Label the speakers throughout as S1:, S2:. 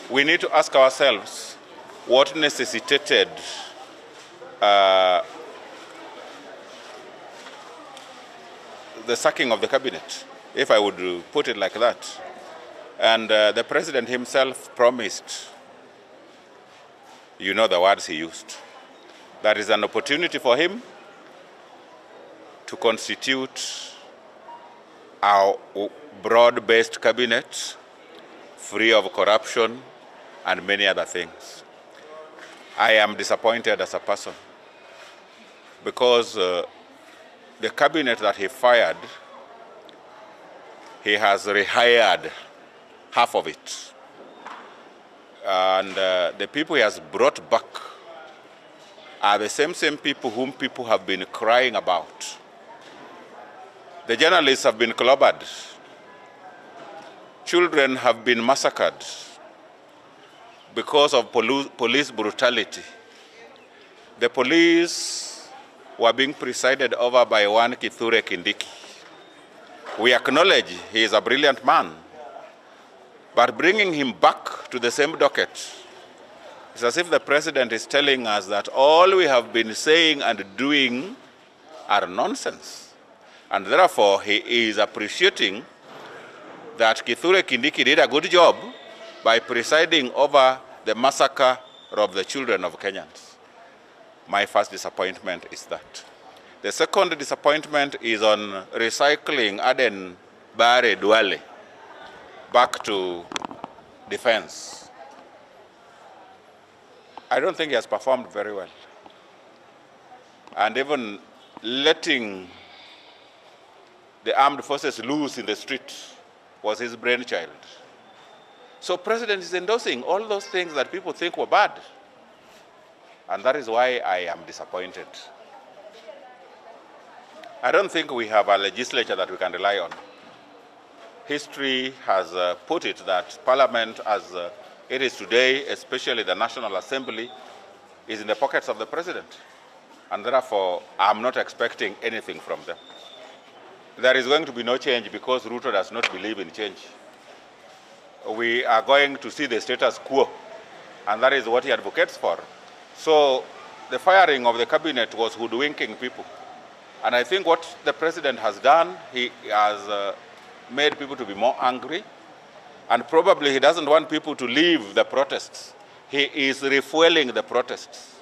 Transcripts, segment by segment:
S1: we need to ask ourselves what necessitated the sacking of the cabinet, if I would put it like that. And the president himself promised, you know the words he used, that is an opportunity for him to constitute our broad-based cabinet, free of corruption and many other things. I am disappointed as a person because the cabinet that he fired, he has rehired half of it. And the people he has brought back are the same people whom people have been crying about. The journalists have been clobbered. Children have been massacred because of police brutality. The police were being presided over by one Kithure Kindiki. We acknowledge he is a brilliant man, but bringing him back to the same docket is as if the president is telling us that all we have been saying and doing are nonsense. And therefore, he is appreciating that Kithure Kindiki did a good job by presiding over the massacre of the children of Kenyans. My first disappointment is that. The second disappointment is on recycling Aden Bare Duale back to defense. I don't think he has performed very well. And even letting the armed forces loose in the street was his brainchild. So President is endorsing all those things that people think were bad. And that is why I am disappointed. I don't think we have a legislature that we can rely on. History has put it that Parliament, as it is today, especially the National Assembly, is in the pockets of the President. And therefore, I'm not expecting anything from them. There is going to be no change because Ruto does not believe in change. We are going to see the status quo, and that is what he advocates for. So the firing of the cabinet was hoodwinking people. And I think what the president has done, he has made people to be more angry, and probably he doesn't want people to leave the protests. He is refueling the protests.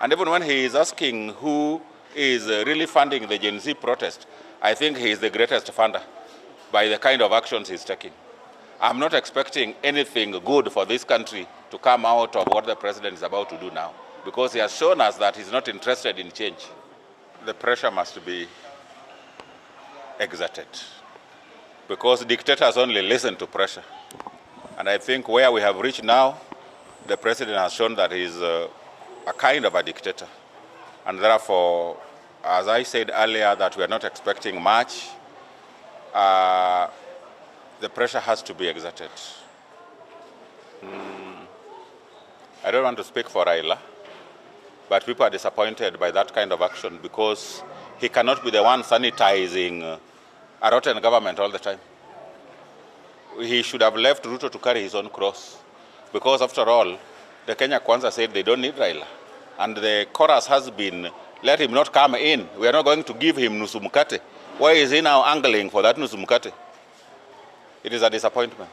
S1: And even when he is asking who is really funding the Gen Z protest, I think he is the greatest funder by the kind of actions he's taking. I'm not expecting anything good for this country to come out of what the president is about to do now, because he has shown us that he's not interested in change. The pressure must be exerted, because dictators only listen to pressure. And I think where we have reached now, the president has shown that he's a kind of a dictator. And therefore, as I said earlier, that we are not expecting much, the pressure has to be exerted. I don't want to speak for Raila, but people are disappointed by that kind of action because he cannot be the one sanitizing a rotten government all the time. He should have left Ruto to carry his own cross, because after all, the Kenya Kwanza said they don't need Raila. And the chorus has been, let him not come in. We are not going to give him nusu mkate. Why is he now angling for that nusu mkate? It is a disappointment.